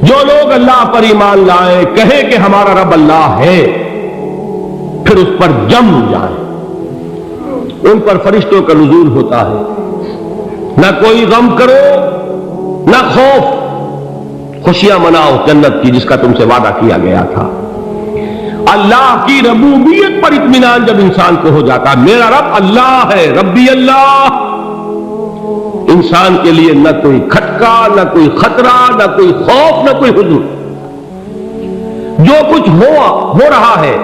جو لوگ اللہ پر ایمان لائیں، کہیں کہ ہمارا رب اللہ ہے، پھر اس پر جم جائیں، ان پر فرشتوں کا نزول ہوتا ہے، نہ کوئی غم کرو نہ خوف، خوشیاں مناؤ جنت کی جس کا تم سے وعدہ کیا گیا تھا۔ اللہ کی ربوبیت پر اطمینان جب انسان کو ہو جاتا، میرا رب اللہ ہے، ربی اللہ، انسان کے لیے نہ کوئی کھٹکا، نہ کوئی خطرہ، نہ کوئی خوف، نہ کوئی حزن۔ جو کچھ ہو رہا ہے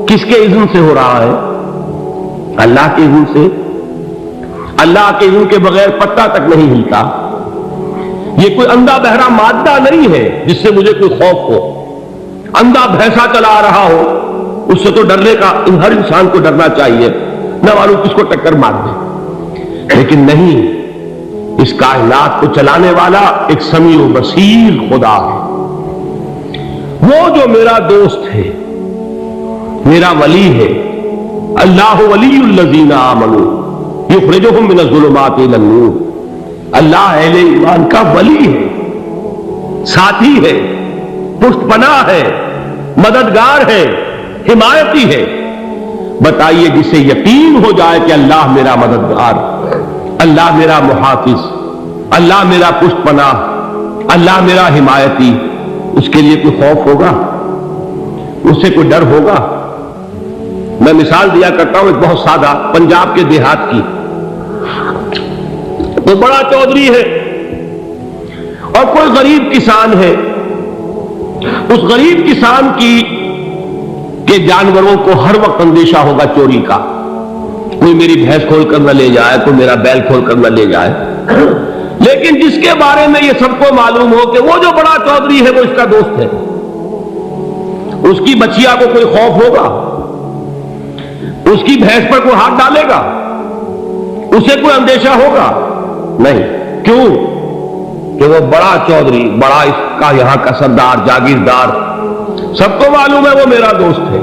کس کے اذن سے ہو رہا ہے؟ اللہ کے اذن سے۔ اللہ کے اذن کے بغیر پتا تک نہیں ہلتا۔ یہ کوئی اندھا بہرا مادہ نہیں ہے جس سے مجھے کوئی خوف ہو۔ اندھا بھینسا چلا رہا ہو اس سے تو ڈرنے کا ہر انسان کو ڈرنا چاہیے، نہ معلوم کس کو ٹکر مار دے، لیکن نہیں، اس کائنات کو چلانے والا ایک سمیع و بصیر خدا ہے۔ وہ جو میرا دوست ہے، میرا ولی ہے، اللہ ولی الذین آمنوا یخرجہم من الظلمات الی النور، اللہ اہل ایمان کا ولی ہے، ساتھی ہے، پشت پناہ ہے، مددگار ہے، حمایتی ہے۔ بتائیے جسے یقین ہو جائے کہ اللہ میرا مددگار، اللہ میرا محافظ، اللہ میرا پشت پناہ، اللہ میرا حمایتی، اس کے لیے کوئی خوف ہوگا؟ اس سے کوئی ڈر ہوگا؟ میں مثال دیا کرتا ہوں ایک بہت سادہ، پنجاب کے دیہات کی۔ کوئی بڑا چودھری ہے اور کوئی غریب کسان ہے۔ اس غریب کسان کے جانوروں کو ہر وقت اندیشہ ہوگا چوری کا، کوئی میری بھینس کھول کر نہ لے جائے، کوئی میرا بیل کھول کر نہ لے جائے۔ لیکن جس کے بارے میں یہ سب کو معلوم ہو کہ وہ جو بڑا چودھری ہے وہ اس کا دوست ہے، اس کی بچیا کو کوئی خوف ہوگا؟ اس کی بھینس پر کوئی ہاتھ ڈالے گا؟ اسے کوئی اندیشہ ہوگا؟ نہیں۔ کیوں؟ کہ وہ بڑا چودھری، بڑا اس کا یہاں کا سردار، جاگیردار، سب کو معلوم ہے وہ میرا دوست ہے،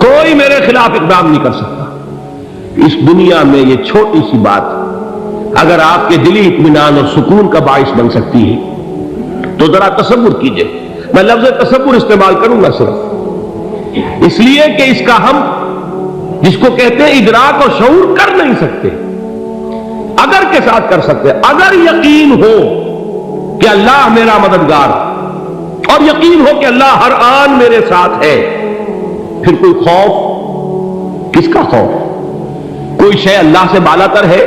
کوئی میرے خلاف اقدام نہیں کر سکتا۔ اس دنیا میں یہ چھوٹی سی بات اگر آپ کے دلی اطمینان اور سکون کا باعث بن سکتی ہے تو ذرا تصور کیجئے۔ میں لفظ تصور استعمال کروں گا صرف اس لیے کہ اس کا ہم جس کو کہتے ہیں ادراک اور شعور کر نہیں سکتے، اگر کے ساتھ کر سکتے۔ اگر یقین ہو کہ اللہ میرا مددگار اور یقین ہو کہ اللہ ہر آن میرے ساتھ ہے، پھر کوئی خوف؟ کس کا خوف؟ کوئی شے اللہ سے بالا تر ہے؟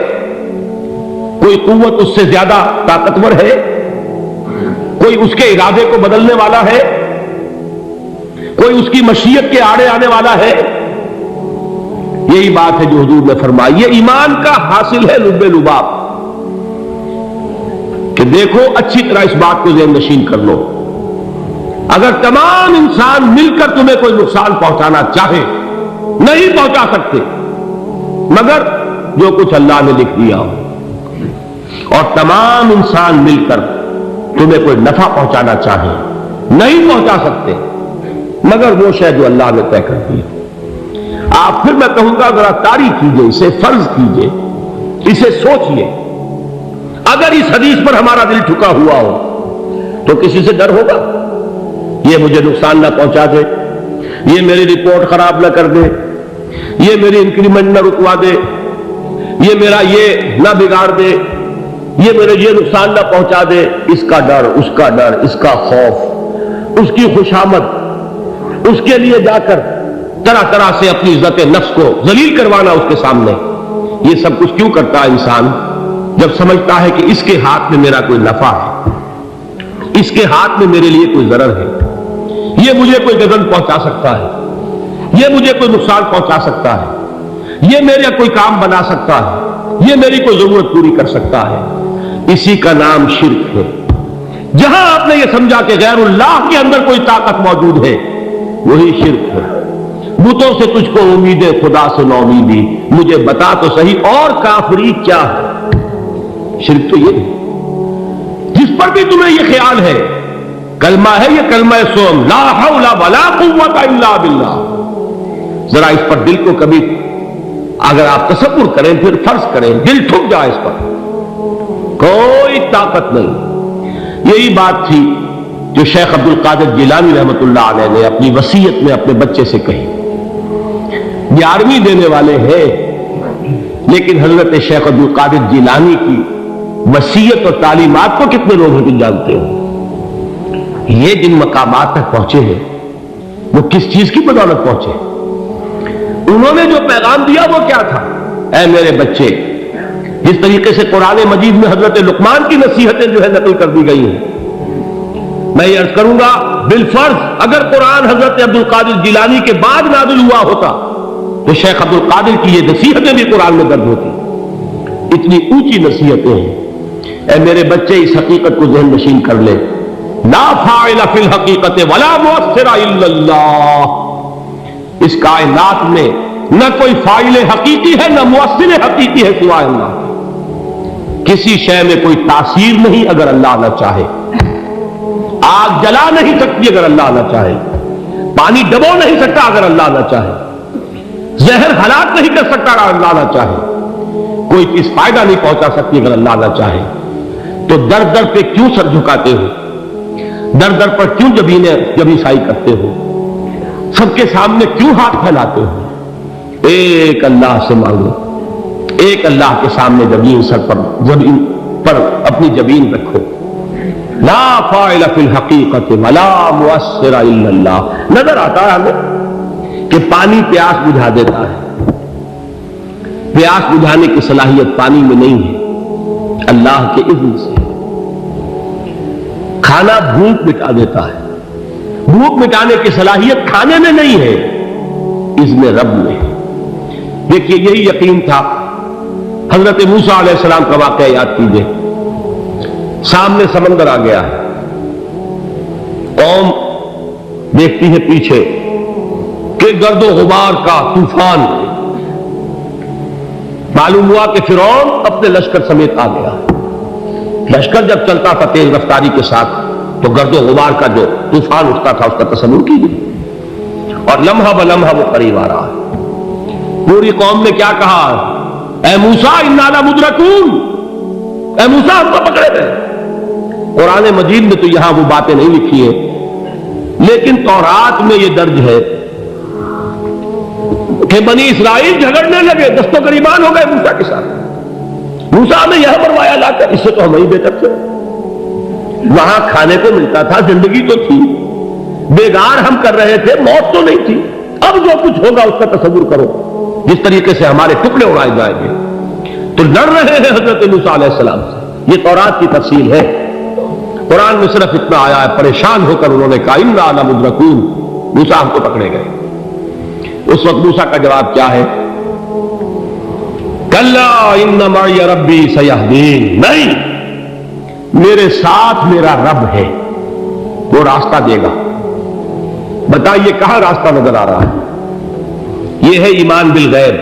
کوئی قوت اس سے زیادہ طاقتور ہے؟ کوئی اس کے ارادے کو بدلنے والا ہے؟ کوئی اس کی مشیت کے آڑے آنے والا ہے؟ یہی بات ہے جو حضور نے فرمائی، یہ ایمان کا حاصل ہے لب لباب، کہ دیکھو اچھی طرح اس بات کو ذہن نشین کر لو، اگر تمام انسان مل کر تمہیں کوئی نقصان پہنچانا چاہے نہیں پہنچا سکتے، مگر جو کچھ اللہ نے لکھ دیا ہو، اور تمام انسان مل کر تمہیں کوئی نفع پہنچانا چاہے نہیں پہنچا سکتے، مگر وہ شے جو اللہ نے طے کر دی۔ آپ پھر میں کہوں گا ذرا طاری کیجئے، اسے فرض کیجئے، اسے سوچئے، اگر اس حدیث پر ہمارا دل ٹھکا ہوا ہو تو کسی سے ڈر ہوگا؟ یہ مجھے نقصان نہ پہنچا دے، یہ میری رپورٹ خراب نہ کر دے، یہ میری انکریمنٹ نہ رکوا دے، یہ میرا یہ نہ بگاڑ دے، یہ میرے یہ نقصان نہ پہنچا دے۔ اس کا ڈر، اس کا ڈر، اس کا خوف، اس کی خوشامد، اس کے لیے جا کر طرح طرح سے اپنی عزت نفس کو ذلیل کروانا اس کے سامنے، یہ سب کچھ کیوں کرتا ہے انسان؟ جب سمجھتا ہے کہ اس کے ہاتھ میں میرا کوئی نفع ہے، اس کے ہاتھ میں میرے لیے کوئی ضرر ہے، یہ مجھے کوئی گزن پہنچا سکتا ہے، یہ مجھے کوئی نقصان پہنچا سکتا ہے، یہ میرا کوئی کام بنا سکتا ہے، یہ میری کوئی ضرورت پوری کر سکتا ہے، اسی کا نام شرک ہے۔ جہاں آپ نے یہ سمجھا کہ غیر اللہ کے اندر کوئی طاقت موجود ہے، وہی شرک ہے۔ بتوں سے تجھ کو امید ہے، خدا سے نو امیدی، مجھے بتا تو صحیح اور کافری کیا ہے؟ شرک تو یہ ہے۔ جس پر بھی تمہیں یہ خیال ہے، کلمہ ہے یہ کلمہ سوم، لا حول ولا قوت الا باللہ، ذرا اس پر دل کو کبھی اگر آپ تصور کریں، پھر فرض کریں، دل ٹھک جائے اس پر، کوئی طاقت نہیں۔ یہی بات تھی جو شیخ عبد القادر جیلانی رحمۃ اللہ علیہ نے اپنی وصیت میں اپنے بچے سے کہی. 11ویں دینے والے ہیں لیکن حضرت شیخ عبد القادر جیلانی کی وصیت اور تعلیمات کو کتنے لوگ ہیں جانتے ہو؟ یہ جن مقامات تک پہنچے ہیں وہ کس چیز کی بدولت پہنچے؟ انہوں نے جو پیغام دیا وہ کیا تھا؟ اے میرے بچے، جس طریقے سے قرآن مجید میں حضرت لقمان کی نصیحتیں جو ہے نقل کر دی گئی ہیں، میں یہ عرض کروں گا بالفرض اگر قرآن حضرت عبد القادر جیلانی کے بعد نازل ہوا ہوتا تو شیخ عبد القادر کی یہ نصیحتیں بھی قرآن میں درج ہوتی. اتنی اونچی نصیحتیں ہیں. اے میرے بچے اس حقیقت کو ذہن نشین کر لے، لا فاعل فی الحقیقت ولا مؤثر الا اللہ. اس کائنات میں نہ کوئی فاعل حقیقی ہے نہ مؤثر حقیقی ہے سوائے اللہ. کسی شے میں کوئی تاثیر نہیں اگر اللہ نہ چاہے. آگ جلا نہیں سکتی اگر اللہ نہ چاہے. پانی ڈبو نہیں سکتا اگر اللہ نہ چاہے. زہر ہلاک نہیں کر سکتا اگر اللہ نہ چاہے. کوئی چیز فائدہ نہیں پہنچا سکتی اگر اللہ نہ چاہے. تو در در پہ کیوں سر جھکاتے ہو؟ در در پر کیوں جبیں سائی کرتے ہو؟ سب کے سامنے کیوں ہاتھ پھیلاتے ہو؟ ایک اللہ سے مانگو، ایک اللہ کے سامنے زمین پر اپنی جبین رکھو. لا فاعل فی الحقیقت ولا مؤثر الا اللہ. نظر آتا ہے ہمیں کہ پانی پیاس بجھا دیتا ہے. پیاس بجھانے کی صلاحیت پانی میں نہیں ہے، اللہ کے اذن سے. کھانا بھوک مٹا دیتا ہے. بھوک مٹانے کی صلاحیت کھانے میں نہیں ہے، اذن رب میں. دیکھیے یہی یقین تھا. حضرت موسیٰ علیہ السلام کا واقعہ یاد کیجیے. سامنے سمندر آ گیا ہے. قوم دیکھتی ہے پیچھے کہ گرد و غبار کا طوفان. معلوم ہوا کہ فرعون اپنے لشکر سمیت آ گیا. لشکر جب چلتا تھا تیز رفتاری کے ساتھ تو گرد و غبار کا جو طوفان اٹھتا تھا اس کا تصور کیجیے. اور لمحہ بلمحہ وہ قریب آ رہا ہے. پوری قوم نے کیا کہا؟ اے موسیٰ انا لمدرکون. اے موسیٰ ہم کو پکڑے گئے. قرآن مجید میں تو یہاں وہ باتیں نہیں لکھی ہیں لیکن تورات میں یہ درج ہے کہ بنی اسرائیل جھگڑنے لگے، دست و گریبان ہو گئے موسیٰ کے ساتھ. موسیٰ نے یہ فرمایا لا کر اس سے تو ہم ہی بہتر تھے. وہاں کھانے کو ملتا تھا، زندگی تو تھی، بیگار ہم کر رہے تھے، موت تو نہیں تھی. اب جو کچھ ہوگا اس کا تصور کرو، جس طریقے سے ہمارے ٹکڑے اڑائے جائیں گے. تو لڑ رہے ہیں حضرت موسیٰ علیہ السلام سے. یہ تورات کی تفصیل ہے. قرآن میں صرف اتنا آیا ہے، پریشان ہو کر انہوں نے کہا انا لمدرکون. موسیٰ ہم کو پکڑے گئے. اس وقت موسیٰ کا جواب کیا ہے؟ کلا ان معی ربی سیہدین. نہیں، میرے ساتھ میرا رب ہے، وہ راستہ دے گا. بتائیے کہاں راستہ نظر آ رہا ہے؟ یہ ہے ایمان بالغیب.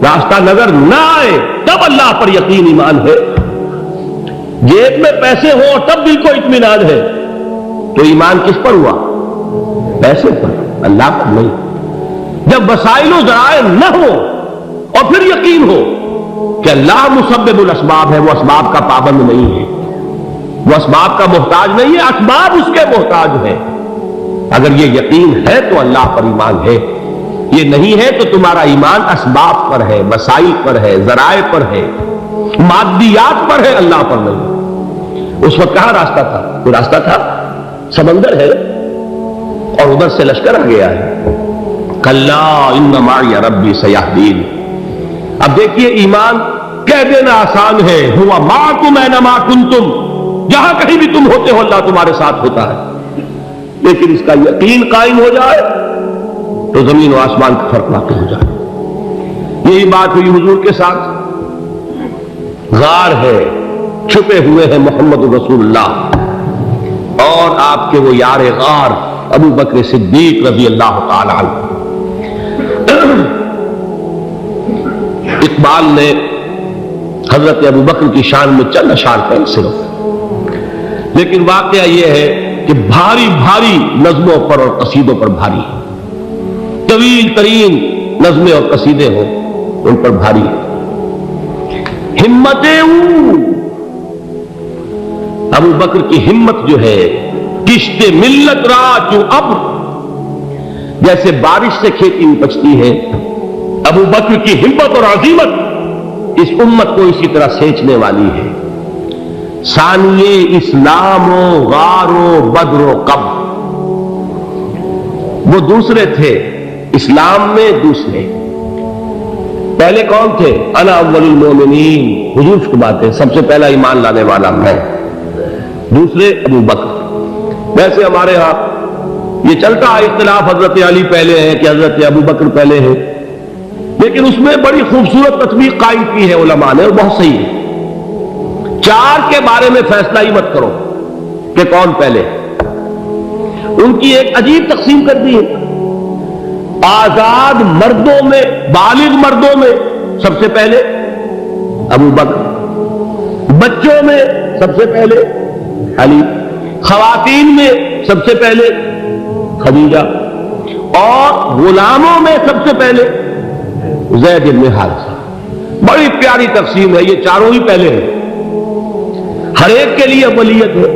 راستہ نظر نہ آئے تب اللہ پر یقین ایمان ہے. جیب میں پیسے ہو تب دل کو اطمینان ہے تو ایمان کس پر ہوا؟ پیسے پر، اللہ پر نہیں. جب وسائل و ذرائع نہ ہو اور پھر یقین ہو کہ اللہ مسبب الاسباب ہے، وہ اسباب کا پابند نہیں ہے، وہ اسباب کا محتاج نہیں ہے، اسباب اس کے محتاج ہے. اگر یہ یقین ہے تو اللہ پر ایمان ہے. یہ نہیں ہے تو تمہارا ایمان اسباب پر ہے، وسائل پر ہے، ذرائع پر ہے، مادیات پر ہے، اللہ پر نہیں. اس وقت کہاں راستہ تھا؟ کوئی راستہ تھا؟ سمندر ہے اور ادھر سے لشکر آ گیا ہے. کلا ان معی ربی سیہدین. اب دیکھیے ایمان کہہ دینا آسان ہے، ہوا معکم اینما کنتم. جہاں کہیں بھی تم ہوتے ہو اللہ تمہارے ساتھ ہوتا ہے. لیکن اس کا یقین قائم ہو جائے تو زمین و آسمان کا فرق واقع ہو جائے. یہی بات ہوئی حضور کے ساتھ. غار ہے، چھپے ہوئے ہیں محمد رسول اللہ اور آپ کے وہ یار غار ابو بکر صدیق رضی اللہ تعالی عنہ. اقبال نے حضرت ابو بکر کی شان میں چند اشعار کہیں صرف، لیکن واقعہ یہ ہے کہ بھاری بھاری نظموں پر اور قصیدوں پر بھاری ہے. طویل ترین نظمیں اور قصیدے ہوں ان پر بھاری ہے. ہمتیں ابو بکر کی ہمت جو ہے کشت ملت را جو ابر، جیسے بارش سے کھیتی اپجتی ہے، ابو بکر کی ہمت اور عزیمت اس امت کو اسی طرح سینچنے والی ہے۔ ثانیے اسلام و غار و بدر و قبر، وہ دوسرے تھے اسلام میں، دوسرے پہلے کون تھے؟ انا اول المومنین، حضور کی بات ہے، سب سے پہلا ایمان لانے والا میں، دوسرے ابو بکر۔ ویسے ہمارے ہاں یہ چلتا ہے اختلاف، حضرت علی پہلے ہے کہ حضرت ابو بکر پہلے ہے، لیکن اس میں بڑی خوبصورت تطبیق قائم کی ہے علماء نے، اور بہت صحیح ہے۔ چار کے بارے میں فیصلہ ہی مت کرو کہ کون پہلے، ان کی ایک عجیب تقسیم کر دی ہے۔ آزاد مردوں میں، بالغ مردوں میں سب سے پہلے ابو بکر، بچوں میں سب سے پہلے علی، خواتین میں سب سے پہلے خدیجہ، اور غلاموں میں سب سے پہلے زید بن حارثہ۔ بڑی پیاری تقسیم ہے، یہ چاروں ہی پہلے ہیں، ہر ایک کے لیے اولیت ہے۔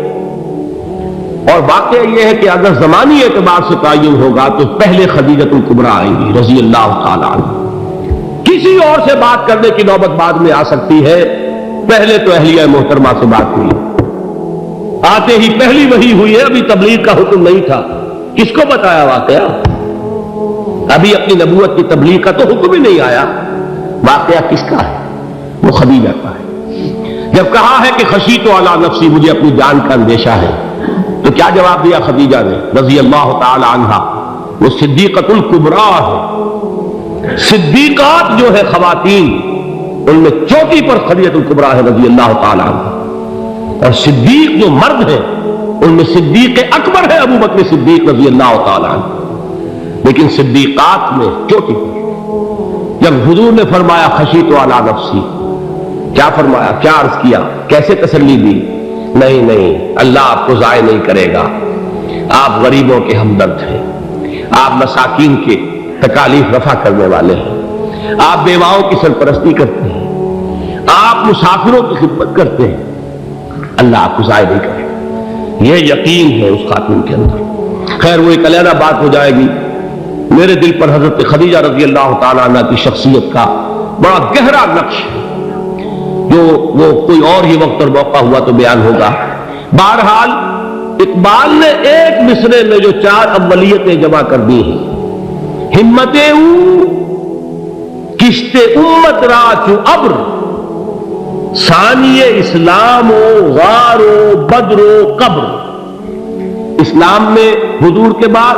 اور واقعہ یہ ہے کہ اگر زمانی اعتبار سے تعین ہوگا تو پہلے خدیجۃ الکبریٰ آئیں گی رضی اللہ تعالی عنہ، کسی اور سے بات کرنے کی نوبت بعد میں آ سکتی ہے، پہلے تو اہلیہ محترمہ سے بات ہوئی، آتے ہی پہلی وحی ہوئی ہے، ابھی تبلیغ کا حکم نہیں تھا، کس کو بتایا واقعہ؟ ابھی اپنی نبوت کی تبلیغ کا تو حکم ہی نہیں آیا، واقعہ کس کا ہے؟ وہ خدیجہ کا ہے۔ جب کہا ہے کہ خشیت علی نفسی، مجھے اپنی جان کا اندیشہ ہے، تو کیا جواب دیا خدیجہ نے رضی اللہ تعالی عنہا؟ وہ صدیقۃ الکبریٰ ہے، صدیقات جو ہے خواتین ان میں چوٹی پر خدیجۃ الکبریٰ ہے رضی اللہ تعالی عنہا، اور صدیق جو مرد ہیں ان میں صدیق اکبر ہے ابو بکر صدیق رضی اللہ تعالی عنہ، لیکن صدیقات میں چوٹی پر۔ جب حضور نے فرمایا خشیت علی نفسی، کیا فرمایا، کیا عرض کیا، کیسے تسلی دی؟ نہیں نہیں، اللہ آپ کو ضائع نہیں کرے گا، آپ غریبوں کے ہمدرد ہیں، آپ مساکین کے تکالیف رفع کرنے والے ہیں، آپ بیواؤں کی سرپرستی کرتے ہیں، آپ مسافروں کی خدمت کرتے ہیں، اللہ آپ کو ضائع نہیں کرے گا۔ یہ یقین ہے اس خاتون کے اندر۔ خیر وہ ایک علیحدہ بات ہو جائے گی۔ میرے دل پر حضرت خدیجہ رضی اللہ تعالیٰ عنہ کی شخصیت کا بڑا گہرا نقش ہے، جو وہ کوئی اور ہی وقت اور موقع ہوا تو بیان ہوگا۔ بہرحال اقبال نے ایک مصرے میں جو چار اولیتیں جمع کر دی ہیں، ہمتیں او کشت امت را چو ابر، ثانی اسلام و غار و بدر و قبر۔ اسلام میں حضور کے بعد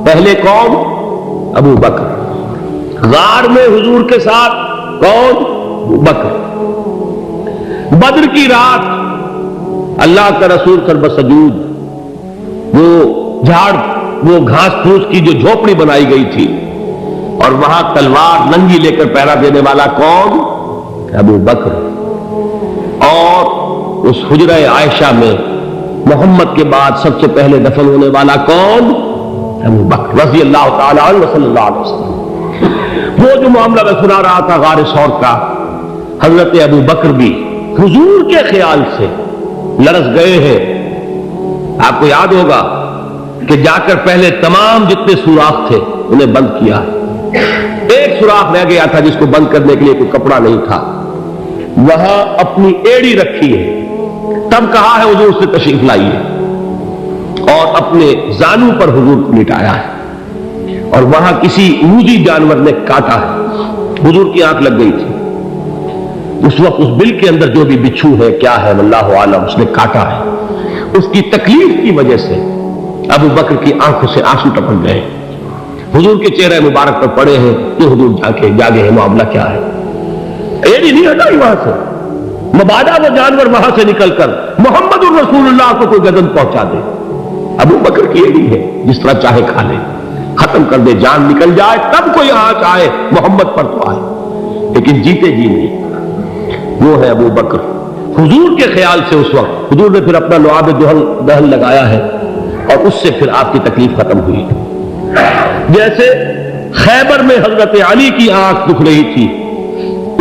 پہلے کون؟ ابو بکر۔ غار میں حضور کے ساتھ کون؟ ابو بکر۔ بدر کی رات اللہ کا رسول سر سجود، وہ جھاڑ، وہ گھاس پھوس کی جو جھوپڑی بنائی گئی تھی، اور وہاں تلوار ننگی لے کر پہرا دینے والا کون؟ ابو بکر۔ اور اس حجرہ عائشہ میں محمد کے بعد سب سے پہلے دفن ہونے والا کون؟ ابو بکر رضی اللہ تعالی عنہ صلی اللہ علیہ وسلم۔ وہ جو معاملہ میں سنا رہا تھا غار ثور کا، حضرت ابو بکر بھی حضور کے خیال سے لرز گئے ہیں۔ آپ کو یاد ہوگا کہ جا کر پہلے تمام جتنے سوراخ تھے انہیں بند کیا، ایک سوراخ رہ گیا تھا جس کو بند کرنے کے لیے کوئی کپڑا نہیں تھا، وہاں اپنی ایڑی رکھی ہے، تب کہا ہے حضور سے تشریف لائیے، اور اپنے زانو پر حضور کو لٹایا ہے، اور وہاں کسی موذی جانور نے کاٹا ہے، حضور کی آنکھ لگ گئی تھی، اس وقت اس بل کے اندر جو بھی بچھو ہے کیا ہے واللہ عالم، اس نے کاٹا ہے، اس کی تکلیف کی وجہ سے ابو بکر کی آنکھوں سے آنسو ٹپک گئے، حضور کے چہرے مبارک پر پڑے ہیں کہ حضور جاگے ہیں، معاملہ کیا ہے؟ ایڑی نہیں ہٹائی وہاں سے، مبادا وہ جانور وہاں سے نکل کر محمد الرسول اللہ کو کوئی گدن پہنچا دے، ابو بکر کی ایڑی ہے، جس طرح چاہے کھا لے، ختم کر دے، جان نکل جائے تب کوئی آنچ آئے، محمد پر تو آئے، لیکن جیتے جی نہیں۔ وہ ہے ابو بکر۔ حضور کے خیال سے اس وقت حضور نے پھر اپنا لعاب دہن لگایا ہے، اور اس سے پھر آپ کی تکلیف ختم ہوئی۔ جیسے خیبر میں حضرت علی کی آنکھ دکھ رہی تھی،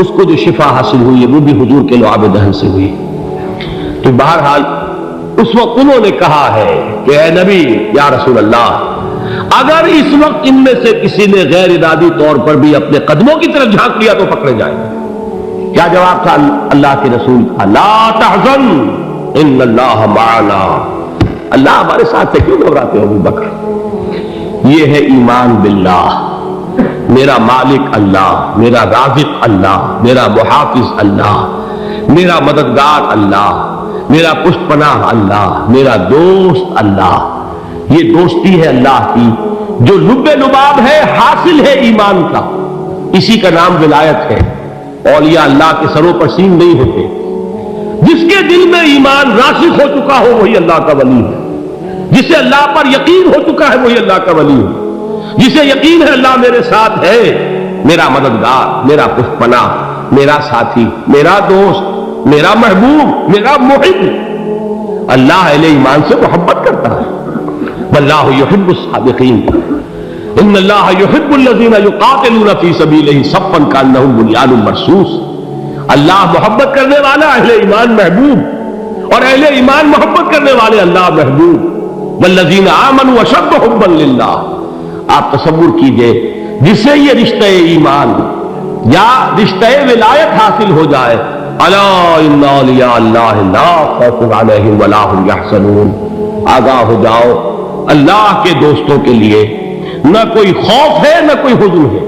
اس کو جو شفا حاصل ہوئی وہ بھی حضور کے لعاب دہن سے ہوئی۔ تو بہرحال اس وقت انہوں نے کہا ہے کہ اے نبی یا رسول اللہ، اگر اس وقت ان میں سے کسی نے غیر ارادی طور پر بھی اپنے قدموں کی طرف جھانک لیا تو پکڑے جائیں گے۔ کیا جواب تھا اللہ کے رسول کا؟ لا تحزن ان اللہ معنا، اللہ ہمارے ساتھ ہے، کیوں گھبراتے ہو ابو بکر؟ یہ ہے ایمان باللہ، میرا مالک اللہ، میرا رازق اللہ، میرا محافظ اللہ، میرا مددگار اللہ، میرا پشت پناہ اللہ، میرا دوست اللہ۔ یہ دوستی ہے اللہ کی جو لب لباب ہے، حاصل ہے ایمان کا، اسی کا نام ولایت ہے۔ اولیاء اللہ کے سروں پر سین نہیں ہوتے، جس کے دل میں ایمان راسخ ہو چکا ہو وہی اللہ کا ولی ہے، جسے اللہ پر یقین ہو چکا ہے وہی اللہ کا ولی ہے، جسے یقین ہے اللہ میرے ساتھ ہے، میرا مددگار، میرا پشت پناہ، میرا ساتھی، میرا دوست، میرا محبوب، میرا محب۔ اللہ اہل ایمان سے محبت کرتا ہے۔ واللہ یحب الصادقین، ان اللہ یحب الذین یقاتلون فی سبیلہ صفا کانہم بنیان مرصوص۔ اللہ محبت کرنے والا، اہل ایمان محبوب، اور اہل ایمان محبت کرنے والے اللہ محبوب۔ والذین آمنوا اشد حبا للہ۔ آپ تصور کیجئے جسے یہ رشتہ ایمان یا رشتہ ولایت حاصل ہو جائے، الا ان اولیاء اللہ لا خوف علیہم ولا هم یحزنون، آگاہ ہو جاؤ، اللہ کے دوستوں کے لیے نہ کوئی خوف ہے نہ کوئی حزن ہے۔